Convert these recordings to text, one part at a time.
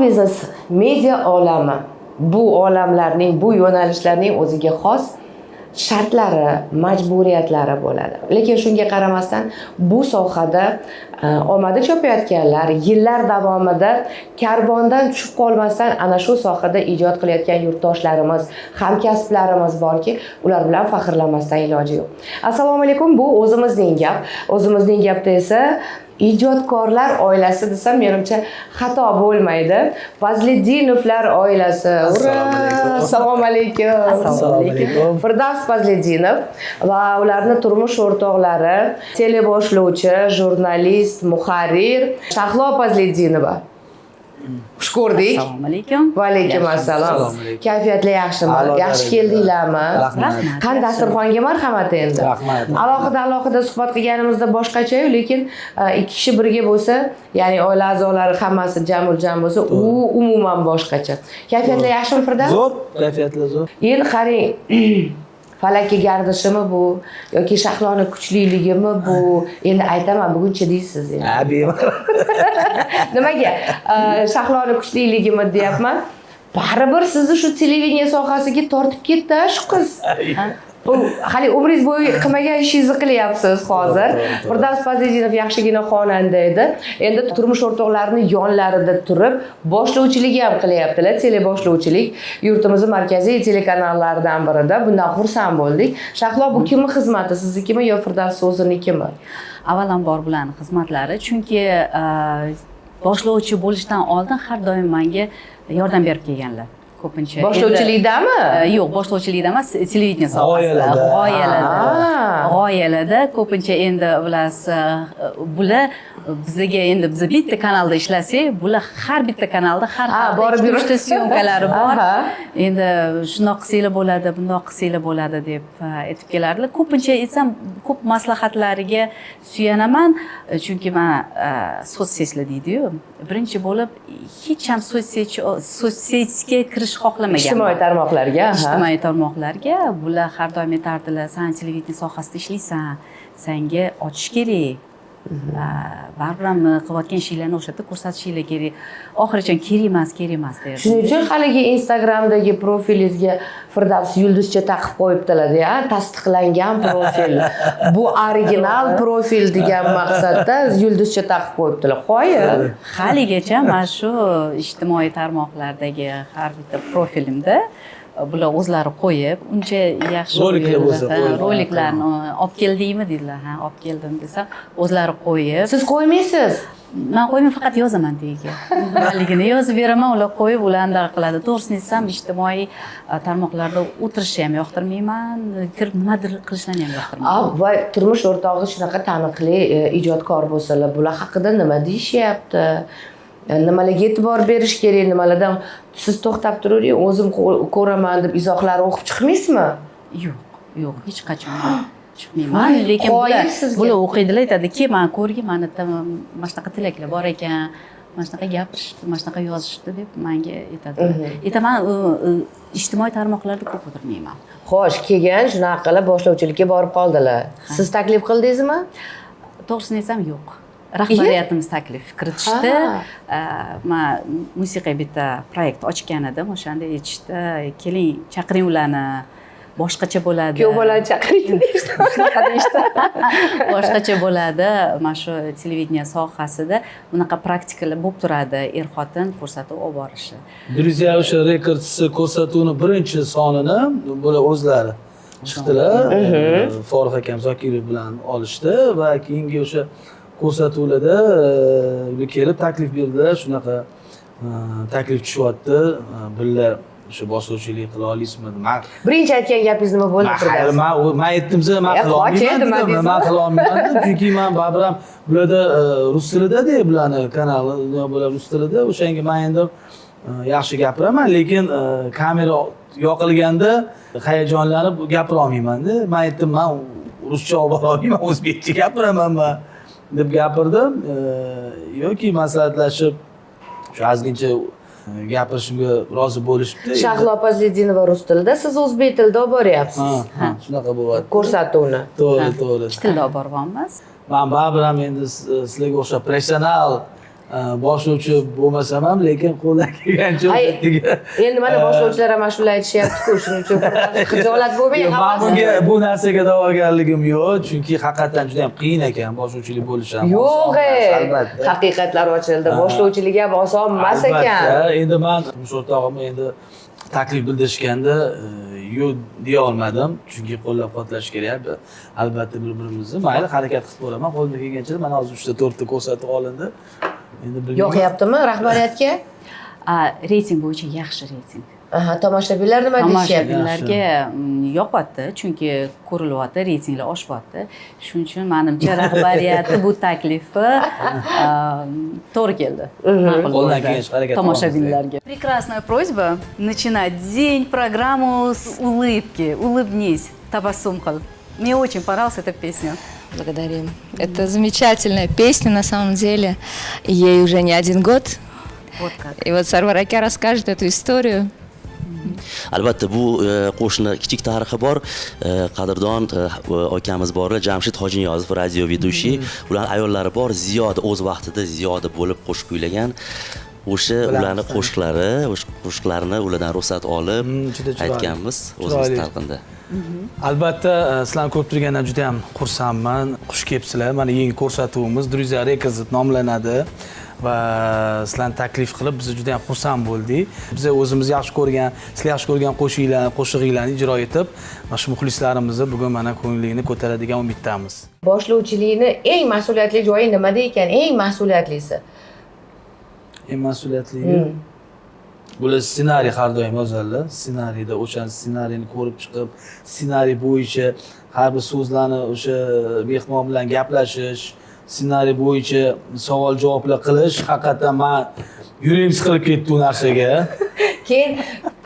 biznes, media olami, bu olamlarning, bu yo'nalishlarning o'ziga xos shartlari, majburiyatlari bo'ladi. Lekin shunga qaramasdan bu sohada omadi chopayotganlar, yillar davomida karvondan tushib qolmasdan ana shu sohada ijod qilayotgan yurtdoshlarimiz, hamkasblarimiz borki, ular bilan faxrlanmasdan iloji yo'q. Assalomu alaykum, bu o'zimizning gap. O'zimizning gapda esa ijodkorlar oilasi desam menimcha xato bo'lmaydi. Fazliddinovlar oilasi. Ura! Assalomu alaykum. Assalomu alaykum. Firdavs Fazliddinov va ularning turmush o'rtoqlari, teleboshlovchi, jurnalist, muharrir Shahlo Fazliddinova. Xush ko'rdik. Assalomu alaykum. Va alaykum assalom. Kayfiyatlar yaxshimi? Yaxshi keldinglarmi? Rahmat. Qani dasturxonga marhamat endi. Rahmat. Alohida suhbat qilganimizda boshqacha-yu, lekin ikki kishi birga bo'lsa, ya'ni oila a'zolari hammasi jam bo'lsa, u umuman boshqacha. Kayfiyatlar yaxshimi Firdavs? Zo'r, kayfiyatlar zo'r. Endi qarang, falakka gardishimi bu yoki Shahloning kuchliligimi bu? Endi aytaman, buguncha deysiz endi. Nimaga? Shahloning kuchliligimi deyapman. Baribir sizni shu televideniya sohasiga tortib ketdi shu qiz. Hali umringiz bo'yi qilmagan ishingizni qilyapsiz hozir. Firdavs Fazliddinov yaxshigina xonanda edi. Endi turmush o'rtoqlarining yonlarida turib, boshlovchilik ham qilyaptilar, teleboshlovchilik. Yurtimizning markaziy telekanallaridan birida. Bundan xursand bo'ldik. Shahlo, bu kimning xizmati? Siznikimi yo Firdavs o'zinikimi? Avvalambor bularning xizmatlari, chunki boshlovchi bo'lishdan oldin har doim menga yordam berib kelganlar. Ko'pincha. Boshlovchilikdami? Yo'q, boshlovchilikda emas, televideniya sohasida. G'oyalarda ko'pincha endi bilasiz, bular bizga endi biz bitta kanalda ishlasak, bular har bitta kanalda har hafta ikkita syomkalari bor. Endi shundoq qilsanglar bo'ladi, bundoq qilsanglar bo'ladi deb aytib kelardilar. Ko'pincha aytsam, ko'p maslahatlariga suyanaman, chunki men sotsiyetlar deydi-yu. Birinchi bo'lib hech ham sotsiyetga kirish xohlamagan. Ijtimoiy tarmoqlarga, ijtimoiy tarmoqlarga bular har doim aytardilar, sen televideniya sohasida ishlaysan, senga ochish kerak. Baribir ham qilayotgan ishinglarni o'sha yerda ko'rsatishinglar kerak. Oxirigacha kerak emas derdi. Shuning uchun haligi Instagramdagi profilingizga Firdavs yulduzcha taqib qo'yibdilar-ya, tasdiqlangan profil. Bu original profil degan maqsadda yulduzcha taqib qo'yibdilar. Qo'yib. Haligacha men shu ijtimoiy tarmoqlardagi har bitta profilimda bular o'zlari qo'yib, uncha yaxshi roliklarni olib keldingmi dedilar. Ha, olib keldim desam, o'zlari qo'yib. Siz qo'ymaysiz? Men qo'ymayman, faqat yozaman tagiga. Nimaligini yozib beraman, ular qo'yib, ular anaqa qiladi. To'g'risini aytsam, ijtimoiy tarmoqlarda o'tirishni ham yoqtirmayman, kirib nimadir qilishni ham yoqtirmayman. Va turmush o'rtog'i shunaqa taniqli ijodkor bo'lsalar, bular haqida nima deyishyapti? Nimalarga e'tibor berish kerak, nimalardan siz to'xtab turavering, o'zim ko'raman deb izohlar o'qib chiqmaysizmi? Yo'q, hech qachon chiqmayman. Lekin bular o'qiydilar, aytadiki, men ko'rgim, mana shunaqa tilaklar bor ekan, mana shunaqa gapirishdi, mana shunaqa yozishdi deb menga aytadilar. Aytaman, ijtimoiy tarmoqlarda ko'p o'tirmayman. Xo'sh, kelgan shunaqa qilib boshlovchilikka borib qoldilar. Siz taklif qildingizmi? To'g'risini aytsam, yo'q. Rahbariyatimiz taklif kiritishdi. Men musiqiy bitta proyekt ochgan edim, o'shanda aytishdi, keling, chaqiring ularni, boshqacha bo'ladi. Kuyov bolani chaqiring deyishdi. Boshqacha bo'ladi. Mana shu televideniya sohasida bunaqa praktikalar bo'lib turadi, er-xotin ko'rsatuv olib borishi. Druziya o'sha rekordchi ko'rsatuvni birinchi sonini bular o'zlari chiqdilar. Forix akam Zokirov bilan olishdi va keyingi o'sha ko'rsatuvlarda kelib taklif berdilar, shunaqa taklif tushyapti. Birga shu boshlovchilik qila olasizmi? Birinchi aytgan gapingiz nima bo'ldi? Men aytdimsa, men qila olmayman, chunki men baribir ham bularda rus tilida-da, bularni kanali bular rus tilida, o'shanga men endi yaxshi gapiraman, lekin kamera yoqilganda hayajonlanib gapira olmayman-da. Men aytdim, men ruscha olib olmayman, o'zbekcha gapiraman deb gapirdim. Yoki maslahatlashib shu ozgincha gapirishimga rozi bo'lishibdi. Shahlo Fazliddinova rus tilida, siz o'zbek tilida olib boryapsiz. Ha, shunaqa bo'lyapti. Ko'rsatuvni. To'g'ri. Ikki tilda olib boryapmiz. Men baribir ham endi sizlarga o'xshab professional boshlovchi bo'lmasam ham, lekin qo'ldan kelgancha Endi mana boshlovchilar ham ashula aytishyapti-ku, shuning uchun xijolat bo'lmang, men bunga bu narsaga da'vogarligim yo'q, chunki haqiqatan juda ham qiyin ekan boshlovchilik bo'lish ham. Yo'q, haqiqatlar ochildi. Boshlovchilik ham oson emas ekan. Endi men turmush o'rtog'im endi taklif bildirishganda yo'q deya olmadim, chunki qo'llab-quvvatlash kerak. Albatta bir-birimizni mayli harakat qilib ko'raman. Qo'limdan kelgancha mana hozir 3 ta 4 ta ko'rsatib olindi. Endi bilmayman. Yo'qyaptimi rahbariyatga? Reyting bo'yicha yaxshi reyting. Tomoshabinlar nima deyishyapti? Tomoshabinlarga yoqyapti, chunki ko'rilyapti, reytinglar oshyapti. Shuning uchun menimcha rahbariyati bu taklifni to'g'ri keldi. Qo'ldan kelgan harakat Tomoshabинlarga. Прекрасная просьба начинать день, программу с улыбки. Улыбнись, табассум қыл. Мне очень понравилась эта песня. Благодарим. Это замечательная песня, на самом деле. Ей уже не 1 год. Вот как. И вот Sarvar aka расскажет эту историю. Albatta bu qo'shni kichik tarixi bor. Qadrdon akamiz borlar, Jamshid Hojiniyozov radio vedushi. Ular ayollari bor, ziyoda o'z vaqtida ziyoda bo'lib qo'shiq kuylagan. O'sha ularning qo'shiqlarini ulardan ruxsat olib aytganmiz o'zimiz talqinda. Albatta, sizlarni ko'rib turgandan juda ham xursandman. Xush kelibsizlar. Mana yangi ko'rsatuvimiz Druziya Records nomlanadi va sizlarni taklif qilib biz juda ham xursand bo'ldik. Biz o'zimiz yaxshi ko'rgan, sizlar yaxshi ko'rgan qo'shiqlarni ijro etib, mana shu muxlislarimizni bugun mana ko'ngilini ko'taradigan umiddamiz. Boshlovchilikni eng mas'uliyatli joyi nimada ekan? Eng mas'uliyatlisi. Eng mas'uliyatligi bular ssenariy har doim yozadilar. Ssenariyda o'sha ssenariyni ko'rib chiqib, ssenariy bo'yicha har bir so'zlarni o'sha mehmon bilan gaplashish, ssenariy bo'yicha savol-javoblar qilish, haqiqatan men yuragim siqilib ketdi u narsaga. Keyin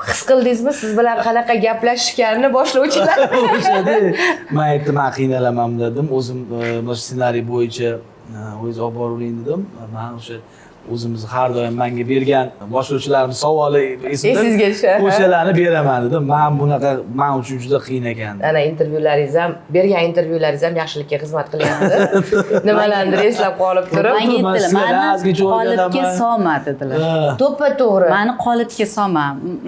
his qildingizmi siz bilan qanaqa gaplashishganini boshlovchilar? O'shada men aytdim, men qiynalaman dedim. O'zim o'sha ssenariy bo'yicha o'zingiz olib boravering dedim. Men o'sha o'zimiz har doim menga bergan boshlovchilarimiz savoli esingizga tushadi. O'shalarni beraman dedim. Men uchun juda qiyin ekan. Ana intervyularingiz ham, bergan intervyularingiz ham yaxshilikka xizmat qilyapti. Nimalarni eslab qolib turib, Menga aytdilar, meni qolipga solma dedilar. To'ppa-to'g'ri. Meni qolipga solma.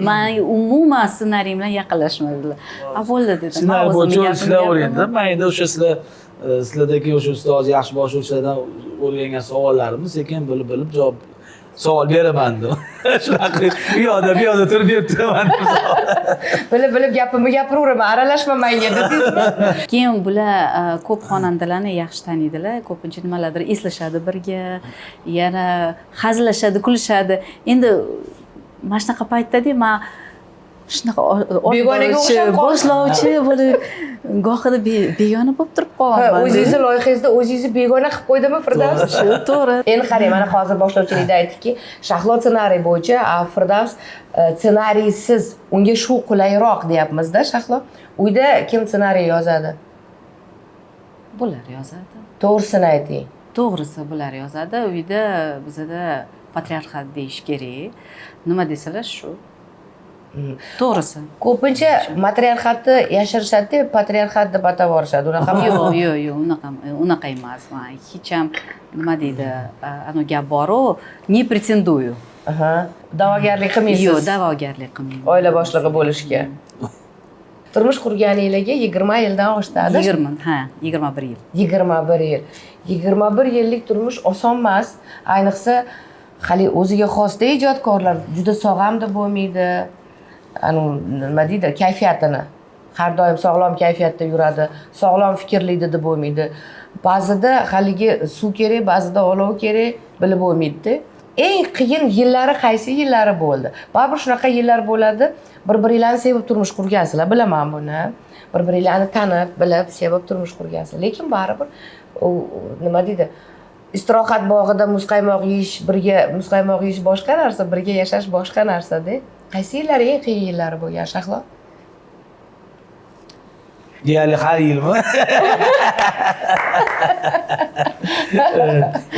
Men umuman ssenariy bilan yaqinlashmadilar. Bo'ldi dedim. Ssenariy bo'yicha ishlayvering dedim. Men endi o'sha sizlardagi o'sha ustoz yaxshi boshlovchilardan o'rgangan savollarimiz sekin bilib javob savol beraman dedim. Shunaqa bu yoqda turib berib turaman deb. Bilib gapimni gapiraveraman, aralashma menga dedingizmi? Keyin bular ko'p xonandalarni yaxshi taniydilar, ko'pincha nimalardir eslashadi birga, yana hazillashadi, kulishadi. Endi mana shunaqa paytda-da men shunaqa boshlovchi bo'lib gohida begona bo'lib turib qolaman. O'zingizni loyihangizda o'zingizni begona qilib qo'ydimi Firdavs? To'g'ri. Endi qarang, mana hozir boshlovchilikda aytdiki, Shahlo ssenariy bo'yicha, Firdavs ssenariysiz unga shu qulayroq deyapmiz-da, Shahlo. Uyda kim ssenariy yozadi? Bular yozadi. To'g'risini ayting. To'g'risi bular yozadi. Uyda bizda patriarxat deyish kerak. Nima desalar shu. To'g'risi. Ko'pincha matriarxatni yashirishadi, patriarxat deb atab yuborishadi. Unaqami? Yo'q, unaqa emas. Men hech ham nima deydi, ana gap bor-ku, не претендую. Da'vogarlik qilmaysiz. Yo'q, da'vogarlik qilmayman. Oila boshlig'i bo'lishga. Turmush qurganingizga 20 yildan oshdi. 21 yil. 21 yil. 21 yillik turmush oson emas. Ayniqsa hali o'ziga xosda ijodkorlar juda sog'amda bo'lmaydi. Nima deydi, kayfiyatini har doim sog'lom kayfiyatda yuradi, sog'lom fikrli deb bo'lmaydi. Ba'zida haligi suv kerak, ba'zida olov kerak, bilib bo'lmaydi-da. Eng qiyin yillari qaysi yillari bo'ldi? Baribir shunaqa yillar bo'ladi, bir-biringlarni sevib turmush qurgansizlar, bilaman buni. Bir-biringlarni tanib, bilib, sevib turmush qurgansizlar. Lekin baribir nima deydi? Istirohat bog'ida muzqaymoq yeyish boshqa narsa, birga yashash boshqa narsa-da. Qaysi yillari eng qiyin yillari bo'lgan, Shahlo? Deyarli har yilmi?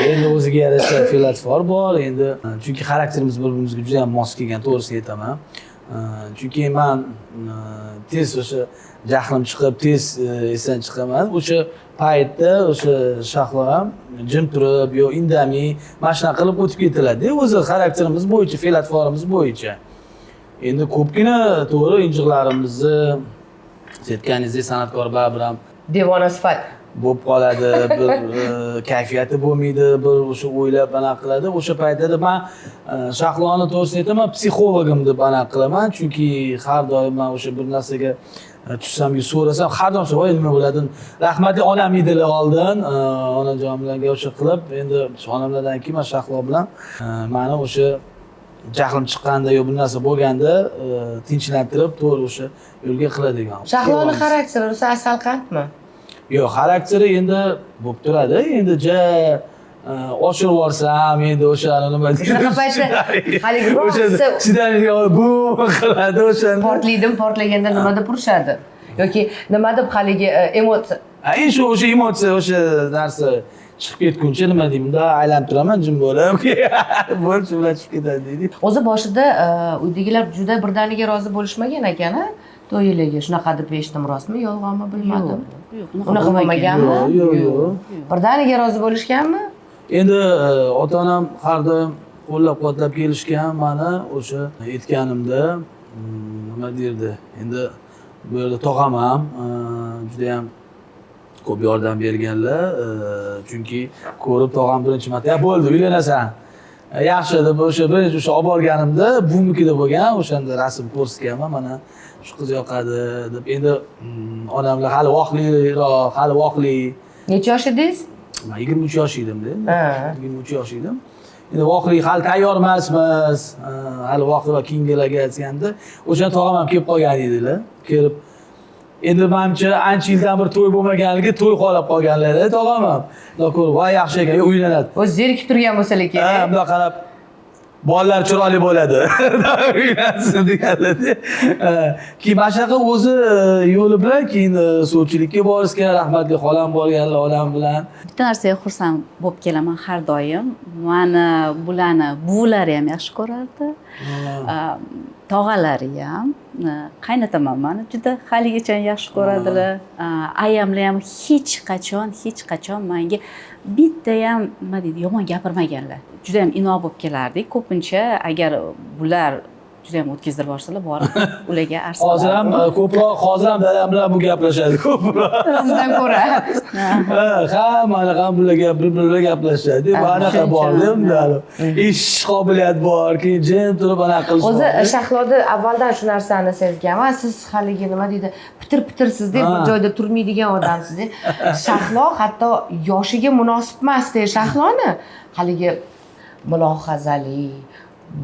Endi o'ziga yarasha fe'l-atvorlar bor, endi chunki xarakterimiz bir-birimizga juda ham mos kelgan, to'g'risini aytaman. Chunki men tez o'sha jahlim chiqib, tez esdan chiqaman. O'sha paytda o'sha Shahlo ham jim turib, yo indamay, mana shunaqa qilib o'tib ketiladi. O'zi xarakterimiz bo'yicha, fe'l-atvorimiz bo'yicha. Endi ko'pgina to'g'ri injiqlarimizni siz aytganingizdek san'atkor baribir ham Devona sifat. bo'lib qoladi, bir kayfiyati bo'lmaydi, bir o'sha o'ylab anaqa qiladi. O'sha paytda men Shahloni to'g'risini aytaman, psixologim deb anaqa qilaman, chunki har doim men o'sha bir narsaga tushsam, so'rasam, har doim voy nima bo'ladi? Rahmatli onam edilar oldin, onajon bilan gavsha qilib, endi onamlardan keyin men Shahlo bilan meni o'sha jahlim chiqqanda yo bir narsa bo'lganda tinchlantirib, to'g'ri o'sha yo'lga qiladigan. Shahloni xarakteri o'zi asal qandmi? Yo'q, xarakteri endi bo'lib turadi. Endi oshirib yuborsam, endi o'sha nima deydi? Shunaqa paytda haligi rosa chidaydigan bu qiladi o'shanda. Portlaganda nima deb urishadi? Yoki nima deb haligi emotsiya. O'sha emotsiya, o'sha narsa chiqib ketguncha nima deymda, aylanib turaman jim bo'lib. Bo'lchi bilan chiqib ketadi deydi. O'zi boshida uydagilar juda birdaniga rozi bo'lishmagan ekan-a? To'yilarga shunaqa deb eshitdim, rostmi, yolg'onmi bilmadim. Yo'q, unaqa bo'lmaganmi? Yo'q. Birdaniga rozi bo'lishganmi? Endi ota-onam har doim qo'llab-quvvatlab kelishgan, mana o'sha aytganimda nima derdi? Endi bu yerda tog'am ham juda ham ko'p yordam berganlar, chunki ko'rib tog'am birinchi marta bo'ldi, uylanasan. Yaxshi deb o'sha birinchi o'sha olib borganimda buvnikida bo'lgan, o'shanda rasm ko'rsatganman, mana shu qiz yoqadi deb. Endi onamlar hali voqliroq, hali voqli. Necha yosh edingiz? Men 23 yosh edim-da. 23 yosh edim. Endi voqli hali tayyor emasmiz. Hali voqli va keyingilarga aytganda, o'sha tog'am ham kelib qolgan edilar. Kelib endi menimcha ancha yildan bir to'y bo'lmaganligi to'y qolib qolganlar tog'am ham. Xudo ko'rib, voy yaxshi ekan, uylanadi. O'zi zerikib turgan bo'lsa lekin. Bunday qarab bolalar chiroyli bo'ladi. Uylansin deganlar-da. Keyin mana shunaqa o'zi yo'li bilan keyin suvchilikka borishgan, rahmatli xolam borganlar onam bilan. Bitta narsaga xursand bo'lib kelaman har doim. Mani bularni buvilari ham yaxshi ko'rardi. Tog'alari ham, qaynotamam mani juda haligacha yaxshi ko'radilar. Ayamlar ham hech qachon menga bitta ham nima deydi, yomon gapirmaganlar. Juda ham inoq bo'lib kelardik. Ko'pincha agar bular juda ham o'tkazdirib borsalar, borib ularga arsa. Hozir ham dadam bilan bu gaplashadi ko'proq. Sizdan ko'ra. Mana ham bir-birlar gaplashadi. Anaqa bordim, ish qobiliyat bor, keyin jim turib anaqa qilish. O'zi Shahloda avvaldan shu narsani sezganman. Siz haligi nima deydi, pitir-pitirsiz deb bir joyda turmaydigan odamsiz. Shahlo hatto yoshiga munosib emas-da Shahloni. Haligi mulohazali,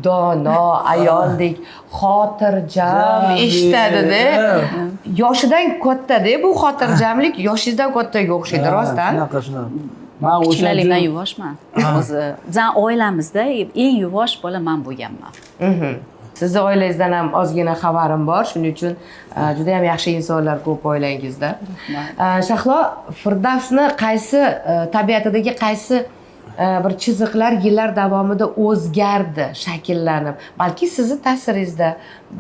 dono, ayoldek, xotirjam eshitadi-da. Yoshidan katta-da bu xotirjamlik, yoshingizdan kattaga o'xshaydi, rostdan. Shunaqa. Men o'shalardan yuvoshman. O'zi bizning oilamizda eng yuvosh bola men bo'lganman. Sizni oilangizdan ham ozgina xabarim bor, shuning uchun juda ham yaxshi insonlar ko'p oilangizda. Shahlo, Firdavsni qaysi tabiatidagi qaysi bir chiziqlar yillar davomida o'zgardi, shakllanib, balki sizni ta'siringizda,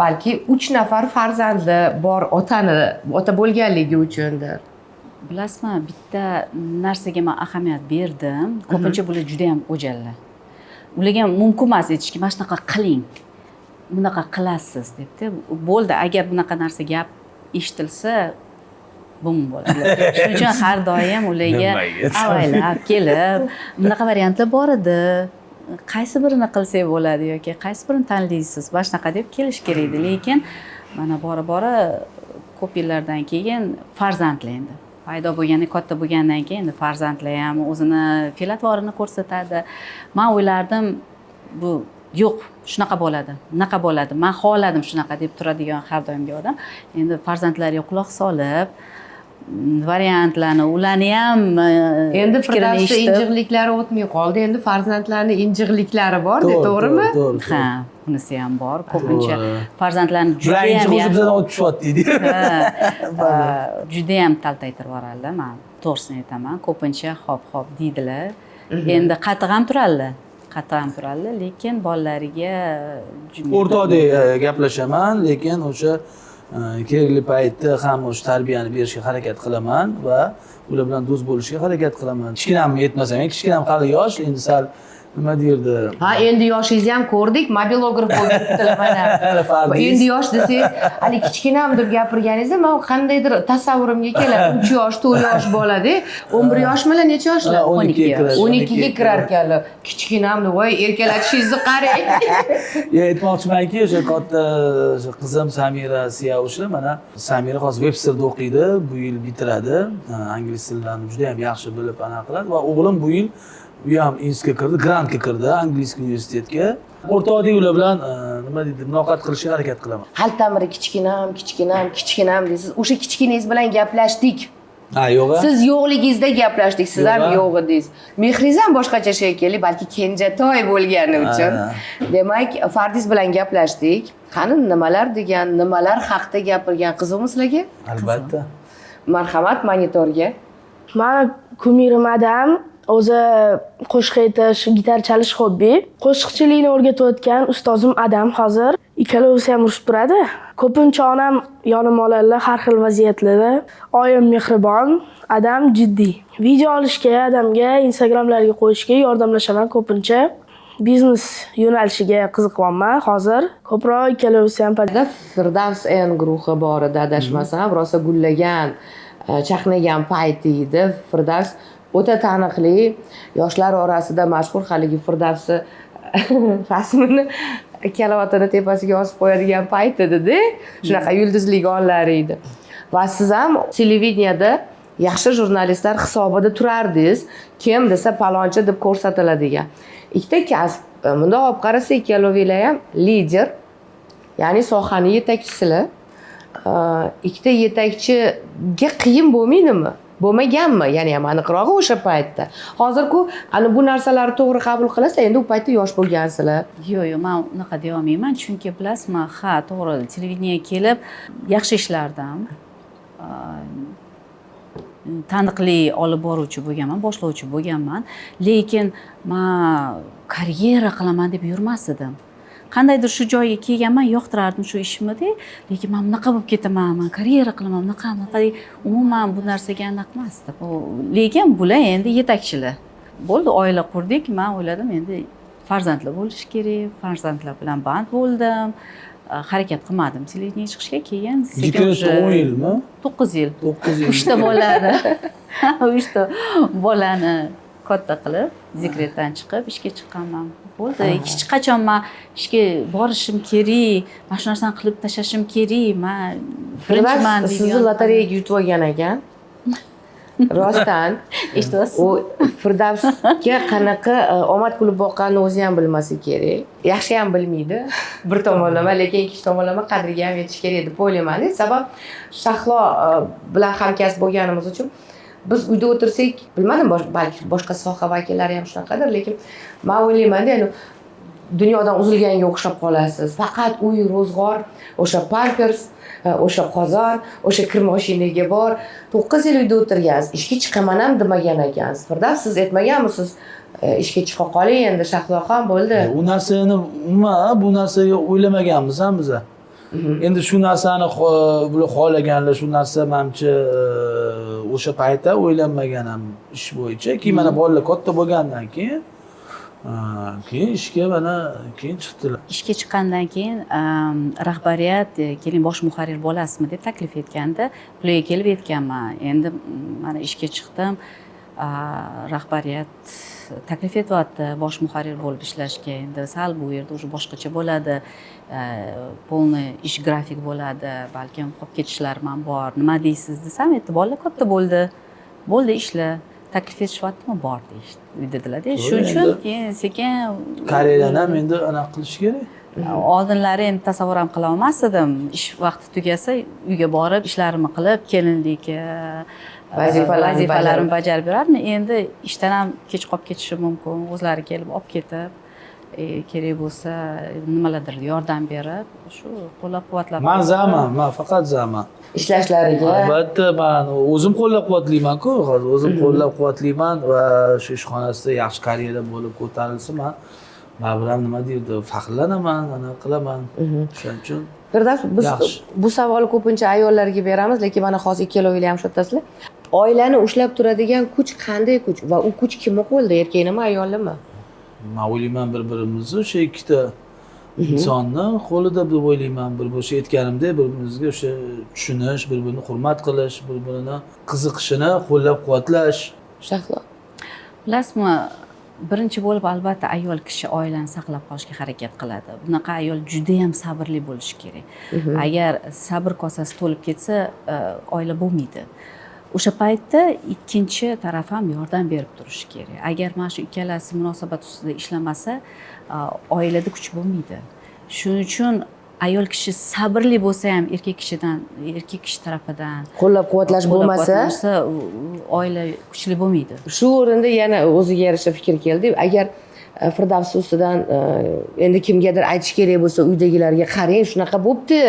balki 3 nafar farzandi bor ota bo'lganligi uchundir. Bilasizmi, bitta narsaga men ahamiyat berdim. Ko'pincha bular juda ham o'jallar. Ularga mumkin emas aytishki, mana shunaqa qiling, bunaqa qilasiz debdi. Bo'ldi, agar bunaqa narsa gap eshitilsa, bum bo'ladi. Shuning uchun har doim ularga avaylab kelib, bunaqa variantlar bor edi. Qaysi birini qilsak bo'ladi yoki qaysi birini tanlaysiz? Mana shunaqa deb kelish kerak edi, lekin mana bora ko'p yillardan keyin farzandlar endi paydo bo'lgani, katta bo'lgandan keyin endi farzandlar ham o'zini fe'l-atvorini ko'rsatadi. Men o'ylardim, bu yo'q, shunaqa bo'ladi, bunaqa bo'ladi. Men xohladim shunaqa deb turadigan har doimgi odam. Endi farzandlariga quloq solib, variantlarni, ularni ham endi Firdavsda injiqliklari o'tmay qoldi. Endi farzandlarning injiqliklari bor, to'g'rimi? Ha, bunisi ham bor. Ko'pincha farzandlarni juda ham bizdan o'tishyapti deydi. Juda ham taltaytirib yuboradilar. Men to'g'risini aytaman. Ko'pincha hop deydilar. Endi qattiq ham turadilar. qattiq ham turadi, lekin bolalariga o'rtoqdek gaplashaman, lekin o'sha kerakli paytda ham o'sha tarbiyani berishga harakat qilaman va ular bilan do'st bo'lishga harakat qilaman. Kichkinam yetmasa ham, kichkinam hali yosh, endi sal nima derdi? Ha, endi yoshingizni ham ko'rdik, mobilograf bo'lib ketdilar mana. Endi yosh desangiz, hali kichkinam deb gapirganingizda men qandaydir tasavvurimga keladi. 3 yosh, 4 yosh bolada, 11 yoshmilar, necha yoshlar? 12 ga kirar ekanlar. Kichkinam deb, voy, erkalatishingizni qarang. Aytmoqchimanki, o'sha katta qizim Samira Siyavushlar, mana Samira hozir Websterda o'qiydi, bu yil bitiradi. Ingliz tillarini juda ham yaxshi bilib anaqa qiladi va o'g'lim bu yil u ham institutga kirdi, grantga kirdi, Angliy universitetga. O'rtoqdek ular bilan nima deydi, muloqot qilishga harakat qilaman. Xaltamiri kichkinam deysiz. O'sha kichkiningiz bilan gaplashdik. Ha, yo'q. Siz yo'qligingizda gaplashdik, siz ham yo'q edingiz. Mehringiz ham boshqacha shekilli, balki kenjatoy bo'lgani uchun. Demak, Fardiz bilan gaplashdik. Qani nimalar degan, nimalar haqida gapirgan qizim sizlarga? Albatta. Marhamat, monitorga. Mani kumirim Adam, o'zi qo'shiq aytish, gitar chalish hobbi. Qo'shiqchilikni o'rgatayotgan ustozim Adam hozir. Ikkalasi ham urushib turadi. Ko'pincha onam yonim oladilar har xil vaziyatlarda. Oyim mehribon, Adam jiddiy. Video olishga, Adamga Instagramlarga qo'yishga yordamlashaman ko'pincha. Biznes yo'nalishiga qiziqyapman hozir. Ko'proq ikkalasi ham Firdavs N guruhi bor edi, adashmasam, rosa gullagan, chaqnagan payti edi. Firdavs o'ta taniqli, yoshlar orasida mashhur haligi Firdavsni rasmini kalavotini tepasiga yozib qo'yadigan payti edi-da. Shunaqa yulduzlik onlari edi. Va siz ham televideniyada yaxshi jurnalistlar hisobida turardingiz. Kim desa palonchi deb ko'rsatiladigan. Ikkita kasb. Bundoq olib qarasa, ikkalovinglar ham lider, ya'ni sohaning yetakchisilar. Ikkita yetakchiga qiyin bo'lmaydimi? Bo'lmaganmi? Ya'ni ham aniqrog'i o'sha paytda. Hozir-ku ana bu narsalarni to'g'ri qabul qilasa, endi u paytda yosh bo'lgansizlar. Yo'q, men unaqa deya olmayman, chunki bilasizmi, ha, to'g'ri, televideniyega kelib yaxshi ishlardan taniqli olib boruvchi bo'lganman, boshlovchi bo'lganman, lekin men karyera qilaman deb yurmas edim. Qandaydir shu joyga kelganman, yoqtirardim shu ishimni, lekin men bunaqa bo'lib ketaman, men karyera qilaman, bunaqa umuman bu narsaga aniq emasdi. Lekin bular endi yetakchilar. Bo'ldi, oila qurdik, men o'yladim, endi farzandlar bo'lishi kerak, farzandlar bilan band bo'ldim. Harakat qilmadim televideniyega chiqishga, keyin sekin 10 yilmi? 9 yil. 9 yil. 3 ta bolani 3 ta bolani katta qilib, dekretdan chiqib ishga chiqqanman. Bo'ldi, hech qachon men ishga borishim kerak, mana shu narsani qilib tashlashim kerak, men birinchiman degan. Sizni lotereyaga yutib olgan ekan. Rostdan eshitasiz? U Firdavsga qanaqa omad kulib boqqanini o'zi ham bilmasa kerak. Yaxshi ham bilmaydi. Bir tomonlama, lekin ikkinchi tomonlama qadriga ham yetish kerak deb o'ylayman. Sabab Shahlo bilan hamkasb bo'lganimiz uchun biz uyda o'tirsak, bilmadim, balki boshqa soha vakillari ham shunaqadir, lekin men o'ylayman-da, ya'ni dunyodan uzilganga o'xshab qolasiz. Faqat uy, ro'zg'or, o'sha pampers, o'sha qozon, o'sha kir mashinaga bor. 9 yil uyda o'tirgansiz, ishga chiqaman ham demagan ekansiz. Firdavs, siz aytmaganmisiz? Ishga chiqa qoling endi, Shahlo ham bo'ldi. U narsani umuman bu narsaga o'ylamaganmiz ham biz. Endi shu narsani bular xohlaganlar, shu narsa menimcha o'sha paytda o'ylanmagan ham ish bo'yicha. Keyin mana bolalar katta bo'lgandan keyin ishga mana keyin chiqdilar. Ishga chiqqandan keyin rahbariyat keling bosh muharrir bo'lasizmi deb taklif etganda, ularga kelib aytganman. Endi mana ishga chiqdim. Rahbariyat taklif etyapti bosh muharrir bo'lib ishlashga. Endi sal bu yerda o'sha boshqacha bo'ladi. Полный ish grafik bo'ladi. Balkim qolib ketishlarim ham bor. Nima deysiz desam, aytdi, bolalar katta bo'ldi. Bo'ldi, ishla. Taklif etishyaptimi? Bor deyishdi. Dedilar-da. Shuning uchun keyin sekin karyeran ham endi anaqa qilish kerak. Oldinlari endi tasavvur ham qila olmas edim. Ish vaqti tugasa, uyga borib ishlarimni qilib, kelinlik vazifalarimni bajarib yurardim. Endi ishdan ham kech qolib ketishi mumkin. O'zlari kelib olib ketib, kerak bo'lsa nimalardir yordam berib, shu qo'llab-quvvatlab. Men zaman, men faqat zaman. Ishlashlariga. Albatta, men o'zim qo'llab-quvvatlayman-ku, hozir o'zim qo'llab-quvvatlayman va shu ishxonasida yaxshi karyera bo'lib ko'tarilsa, men baribir ham nima deydi, faxrlanaman, ana qilaman. Shuning uchun Firdavs, biz Yaxshi. bu savolni ko'pincha ayollarga beramiz, lekin mana hozir ikkalovinglar ham shu o'rtasizlar. Oilani ushlab turadigan kuch qanday kuch va u kuch kimni qo'lida, erkaknimi, ayollimi? men o'ylayman bir-birimizni o'sha ikkita insonni qo'lida deb o'ylayman. Bir o'sha aytganimdek, bir-birimizga o'sha tushunish, bir-birini hurmat qilish, bir-birini qiziqishini qo'llab-quvvatlash. Shahlo. Bilasizmi, birinchi bo'lib albatta ayol kishi oilani saqlab qolishga harakat qiladi. Bunaqa ayol juda ham sabrli bo'lishi kerak. Agar sabr kosasi to'lib ketsa, oila bo'lmaydi. O'sha paytda ikkinchi taraf ham yordam berib turishi kerak. Agar mana shu ikkalasi munosabat ustida ishlamasa, oilada kuch bo'lmaydi. Shuning uchun ayol kishi sabrli bo'lsa ham erkak kishi tarafidan Qo'llab-quvvatlash bo'lmasa, oila kuchli bo'lmaydi. shu o'rinda yana o'ziga yarasha fikr keldi. Agar Firdavs ustidan endi kimgadir aytish kerak bo'lsa, uydagilarga qarang, shunaqa bo'pti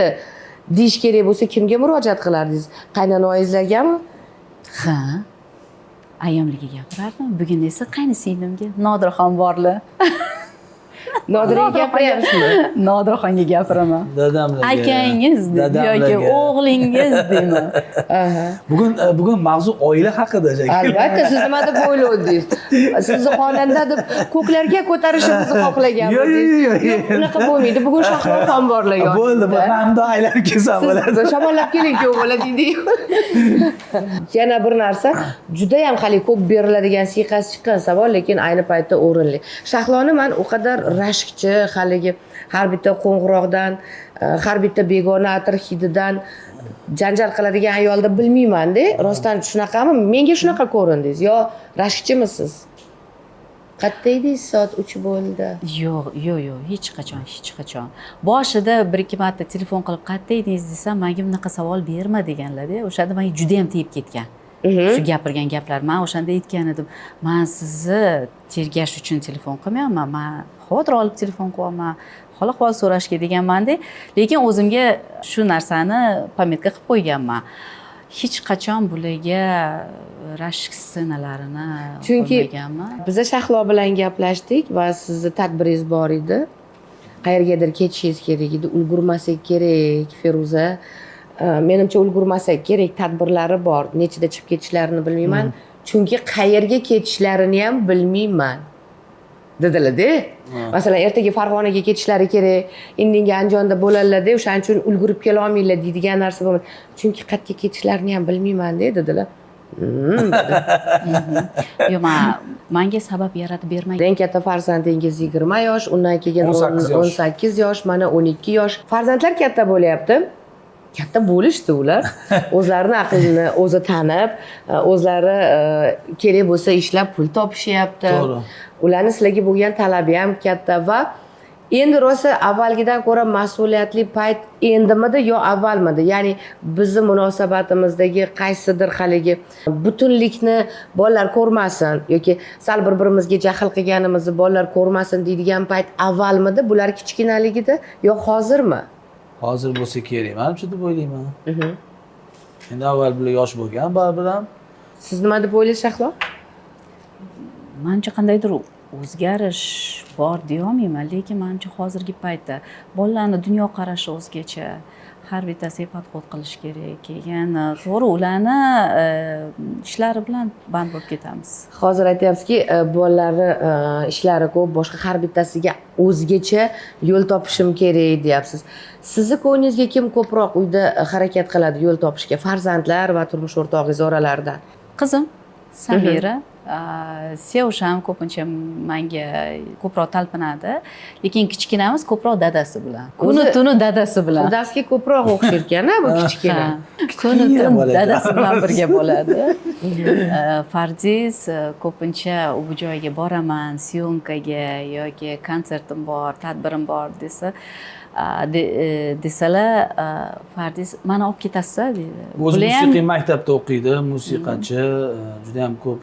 deyish kerak bo'lsa, kimga murojaat qilardingiz? Qaynonangizlargami? Ha. Ayamliga gapirardim. Bugun esa qaynisinglimga Nodirxon borlar. Nodirga gapiryapsizmi? Nodirxonga gapiraman. Dadamlarga. Akangiz yoki o'g'lingiz deyman. Bugun mavzu oila haqida shekilli. Albatta, siz nima deb o'ylovdingiz? Sizni xonanda deb ko'klarga ko'tarishimizni xohlaganmidingiz? Yo'q. Unaqa bo'lmaydi. Bugun Shahroxon borlar yonida. Bo'ldi, hamda aylanib kelsa bo'ladi. Siz shamollab keling, ku bo'ladingiz. Yana bir narsa, juda ham hali ko'p beriladigan siyqasi chiqqan savol, lekin ayni paytda o'rinli. Shahloni men u qadar rashkchi, haligi har bitta qo'ng'iroqdan, har bitta begona atir hididan janjal qiladigan ayolni bilmayman-da. Rostdan shunaqami? Menga shunaqa ko'rindingiz. Yo rashkchimisiz? Qayerda edingiz? Soat 3 bo'ldi. Yo'q, hech qachon. Boshida 1-2 marta telefon qilib qayerda edingiz desam, menga bunaqa savol berma deganlar-da. O'shanda menga juda ham tegib ketgan. Shu gapirgan gaplar. Men o'shanda aytgan edim, men sizni tergash uchun telefon qilmayapman. Men xavotir olib telefon qilyapman. Hol-ahvol so'rashga deganman-da. Lekin o'zimga shu narsani pametka qilib qo'yganman. Hech qachon bularga rashk ssenalarini qo'ymaganman. Biz Shahlo bilan gaplashdik va sizni tadbiringiz bor edi. Qayergadir ketishingiz kerak edi, ulgurmasak kerak, Feruza. Menimcha ulgurmasak kerak, tadbirlari bor. Nechida chiqib ketishlarini bilmayman. Chunki qayerga ketishlarini ham bilmayman. Dedilar-da. Masalan, ertaga Farg'onaga ketishlari kerak, indinga Andijonda bo'ladilar-da, o'shaning uchun ulgurib kela olmaylar deydigan narsa bo'lmadi. Chunki qayerga ketishlarini ham bilmayman-da, dedilar. Yo'q, menga sabab yaratib bermagan. Eng katta farzandingiz 20 yosh, undan keyin 18 yosh, mana 12 yosh. Farzandlar katta bo'lyapti. Katta bo'lishdi ular. O'zlarini aqlini o'zi tanib, o'zlari kerak bo'lsa ishlab pul topishyapti. To'g'ri. Ularning sizlarga bo'lgan talabi ham katta va endi rosa avvalgidan ko'ra mas'uliyatli payt endimidi yo avvalmidi? Ya'ni bizning munosabatimizdagi qaysidir haligi butunlikni bolalar ko'rmasin yoki sal bir-birimizga jahl qilganimizni bolalar ko'rmasin deydigan payt avvalmidi? Bular kichkinaligida yo hozirmi? Hozir bo'lsa kerak, menimcha deb o'ylayman. Endi avval bular yosh bo'lgan, baribir ham. Siz nima deb o'ylaysiz, Shahlo? Menimcha qandaydir o'zgarish bor deyolmayman, lekin menimcha hozirgi paytda bolalarni dunyoqarashi o'zgacha. Har bittasiga podxod qilish kerak. Keyin to'g'ri ularni ishlari bilan band bo'lib ketamiz. Hozir aytyapsizki, bolalari ishlari ko'p, boshqa har bittasiga o'zgacha yo'l topishim kerak deyapsiz. Sizni ko'nglingizga kim ko'proq uyda harakat qiladi yo'l topishga? Farzandlar va turmush o'rtog'ingiz oralaridan? Qizim Samira, Sevsh ham ko'pincha menga ko'proq talpinadi, lekin kichkinamiz ko'proq dadasi bilan. Kuni-tuni dadasi bilan. Dadasiga ko'proq o'xshar ekan-a bu kichkina. Kuni-tuni dadasi bilan birga bo'ladi. Fardiz ko'pincha u joyga boraman, syomkaga yoki konsertim bor, tadbirim bor desalar, Fardiz meni olib ketasiz deydi. O'zi musiqiy maktabda o'qiydi, musiqachi, juda ham ko'p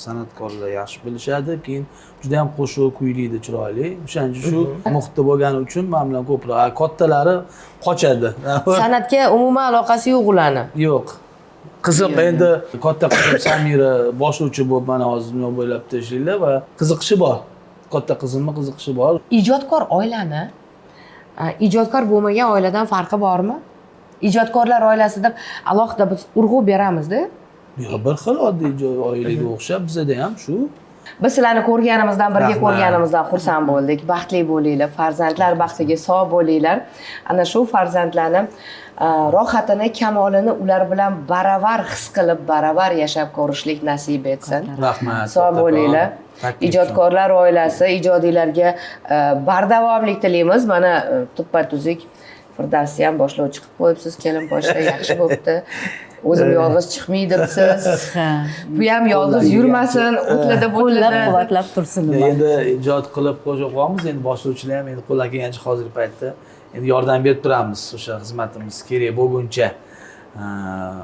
san'atkorlar yaxshi bilishadi, keyin juda ham qo'shiq kuylaydi, chiroyli. O'shaning shu muhitda bo'lgani uchun men bilan ko'proq, kattalari qochadi. San'atga umuman aloqasi yo'q ularni. Yo'q. Qizim endi katta qizim Samira boshlovchi bo'lib mana hozir dunyo bo'ylab ishlaydi va qiziqishi bor. katta qizimni qiziqishi bor. Ijodkor oilani ijodkor bo'lmagan oiladan farqi bormi? Ijodkorlar oilasi deb alohida biz urg'u beramizda. Yo, bir xil oddiy oilaga o'xshab bizada ham shu. Biz sizlarni ko'rganimizdan, birga Rahmat. ko'rganimizdan xursand bo'ldik. Baxtli bo'linglar, farzandlar baxtiga sog' bo'linglar. Ana shu farzandlarni rohatini, kamolini ular bilan baravar his qilib, baravar yashab ko'rishlik nasib etsin. Rahmat. Sog' bo'linglar. Taklif uchun. Ijodkorlar oilasi, ijodiylarga bardavomlik tilaymiz. Mana tuppa-tuzuk Firdavsni ham boshlovchi qilib qo'yibsiz, kelin boshda yaxshi bo'libdi. O'zim yolg'iz chiqmaydi debsiz. Bu ham yolg'iz yurmasin, o'tlada bo'ladi. Quvvatlab tursin. Endi ijod qilib qo'shib qo'yamiz. Endi boshlovchilar ham endi qo'ldan kelgancha hozirgi paytda endi yordam berib turamiz. O'sha xizmatimiz kerak bo'lguncha.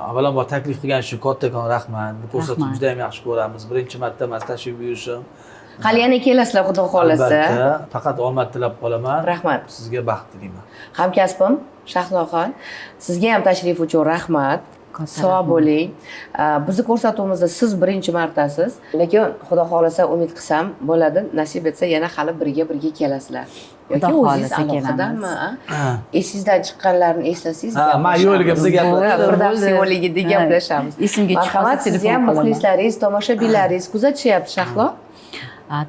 Avvalambor taklif qilgan uchun kattakon rahmat. Bu ko'rsatuvni juda ham yaxshi ko'ramiz. Birinchi marta emas, tashrif buyurishim. Hali yana kelasizlar, xudo xolasa. Albatta, faqat omad tilab qolaman. Rahmat. Sizga baxt tilayman. Hamkasbim Shahloxon, sizga ham tashrif uchun rahmat. Sog' bo'ling. Bizni ko'rsatuvimizda siz birinchi martasiz, lekin xudo xolasa umid qilsam bo'ladi, nasib etsa yana hali birga kelasizlar. Yoki o'zingiz aloqadami? Esingizdan chiqqanlarni eslasangiz. Ha, men yo'ligimda gaplashamiz. Firdavs yo'ligida gaplashamiz. Esimga chiqsa marhamat, sizni ham muxlislaringiz, tomoshabinlaringiz kuzatishyapti, Shahlo.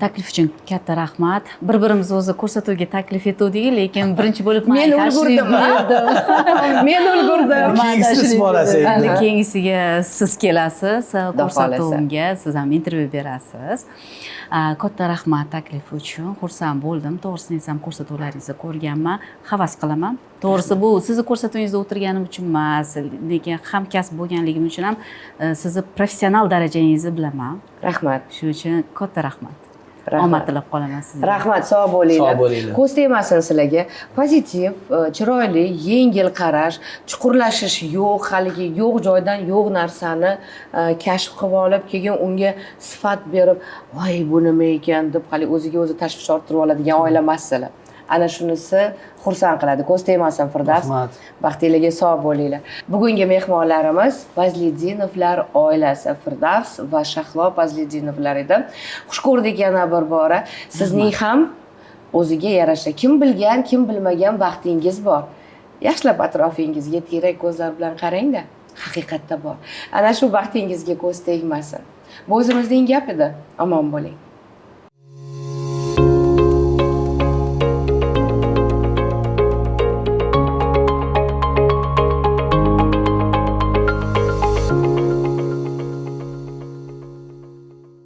Taklif uchun katta rahmat. Bir-birimiz o'zi ko'rsatuvga taklif etdik, lekin birinchi bo'lib Men ulgurdim. Men ulgurdim. Keyingisi siz borasiz endi. Keyingisiga siz kelasiz, ko'rsatuvimga siz ham intervyu berasiz. Katta rahmat taklif uchun. Xursand bo'ldim. To'g'risini aytsam, ko'rsatuvlaringizni ko'rganman, havas qilaman. To'g'risi bu sizni ko'rsatuvingizda o'tirganim uchun emas, lekin hamkasb bo'lganligim uchun ham sizni professional darajangizni bilaman. Rahmat. Shuning uchun katta rahmat. Rahmat. Omad tilab qolaman sizga. Rahmat, sog' bo'linglar. Sog' bo'linglar. Ko'z tegmasin sizlarga. Pozitiv, chiroyli, yengil qarash, chuqurlashish yo'q, haligi yo'q joydan yo'q narsani kashf qilib olib, keyin unga sifat berib, "Voy, bu nima ekan?" deb hali o'ziga o'zi tashvish orttirib oladigan oila emaslar. Ana shunisi xursand qiladi. Ko'z tegmasin Firdavs. Rahmat. Baxtinglarga sog' bo'linglar. Bugungi mehmonlarimiz Fazlidinovlar oilasi, Firdavs va Shahlo Fazlidinovlar edi. Xush ko'rdik yana bir bora. Sizning ham o'ziga yarasha kim bilgan, kim bilmagan baxtingiz bor. Yaxshilab atrofingizga tiyrak ko'zlar bilan qarang-da. Haqiqatda bor. Ana shu baxtingizga ko'z tegmasin. Bu o'zimizning gap edi. Omon bo'ling.